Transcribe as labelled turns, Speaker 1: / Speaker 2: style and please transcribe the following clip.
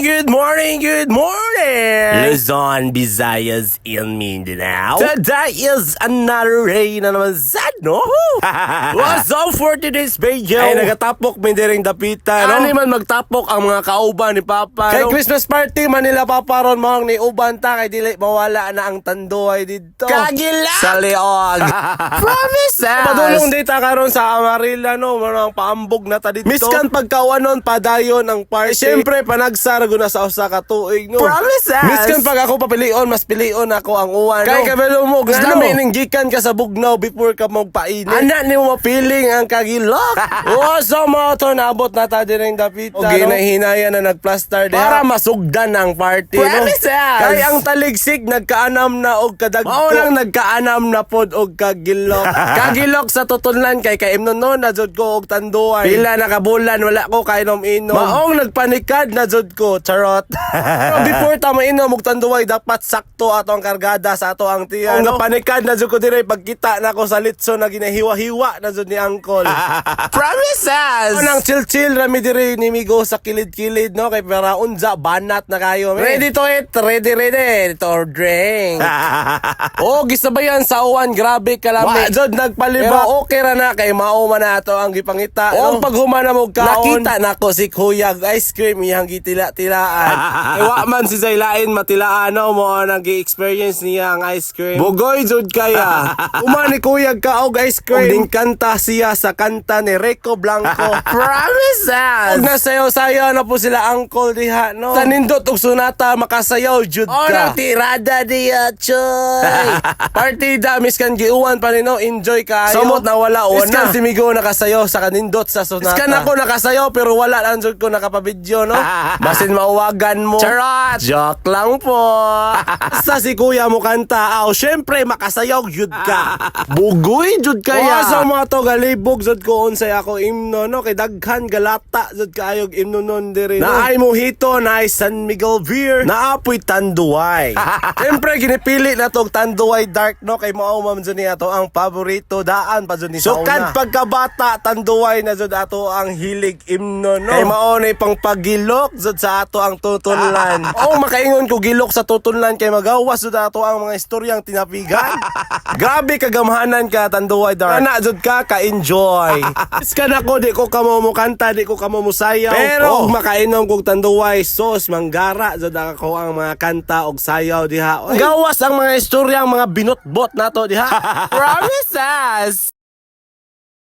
Speaker 1: good morning, good morning! Luzon, Visayas, and Mindanao. Today is another day na naman sad, no? What's up for today's video? Ay, nagatapok may diring dapitan, no? Ano man magtapok ang mga kauban ni Papa, kay no? Christmas party man nila paparon mo ni uban ta, kay dili mawala na ang tanduay dito. Kagila! Sa Leon. Promises! Padulong dita karon sa Amarilla, no? Mga paambog na ta dito. Miskan pagkawanon, padayon ang party. Siyempre, panagsarago na sa usa ka tuig, no? Promises! Miskan pag ako papilion, mas pilion ako ang uwan, no? Kay kabalo mo, gusto namin gikan ka sa bugnaw before ka magpainit. Anak ni mo mapiling ang kagilok. So mo to, naabot na ta din ang dapita, no? Ginahinaya na nagplaster din para masugdan ang party, Promises! No? Kay ang taligsik nagkaanam na og kadagko. Mao lang nagkaanam na pod og kagilok. Kagilok sa tutulan kay kaimnon no na jud ko og tanduay. Pila na kabulan wala ko kainom-inom. Maong nagpanikad na jud ko, charot. Pero before ta mainom og tanduay dapat sakto ato ang kargada sa ato ang tiyan. No? Napanikad na jud ko dire pagkita na ko sa litso na ginahiwa-hiwa na jud ni uncle. Promises! Nang chill-chill rami dire ni migo sa kilid-kilid, no? Kay para unja banat na kayo. Ready to eat, ready to drink. Gisabayan sa uwan, grabe kalami. Jod nagpaliba. Pero okay ra na kay mao man na ato ang gipangita. No? Pag humana mo kaon, nakita nako si Kuya ice cream iyang gitila-tilaan. Wa man si Zaylain matilaan, no? Mo nang gi-experience niya ang ice cream. Bugoy jud kaya. Uma ni Kuya kaog ice cream. Ding kanta siya sa kanta ni Rico Blanco. Promises! Og nasayaw-sayaw na po sila uncle diha, no? Sa nindot og sunata makasayaw jud ka. Nang tirada diya, choy. Partida miskan giuwan pa nino, enjoy kayo. Samot na wala ona. Miskan si Migo nakasayaw sa kanindot sa sunata. Miskan ako nakasayaw pero wala lang jud ko nakapabidyo, no? Basin mauwagan mo. Charot! Joke lang po. Sa si Kuya mo kanta, syempre makasayaw jud ka. Bugoy jud kaya. Sa mga to galibog jud ko unsay ako imno, no? Kay daghan galata jud kaayog imno non diri. Naay mojito, naay San Miguel beer, naapoy tanduay. Siyempre ginipili na tong tanduay dark, no? Kay mao man jud ni ato ang paborito daan pa jud ni sauna. Sukad pagkabata tanduay na jud ato ang hilig imno, no? Kay mao ni pang pagilok jud sa ato ang tutunlan. Makaingon ko gilok sa tutunlan kay magawas jud ato ang mga istoryang tinapigan. Grabe kagamhanan ka tanduay dark. Ana jud ka enjoy. Iskan ako di ko kamo mo kanta, di ko kamo mo sayaw. Pero makainom kog tanduay sos manggara jud ako ang mga kanta og sayaw diha. Gawas ang mga istoryang mga binotbot nato diha. Promises!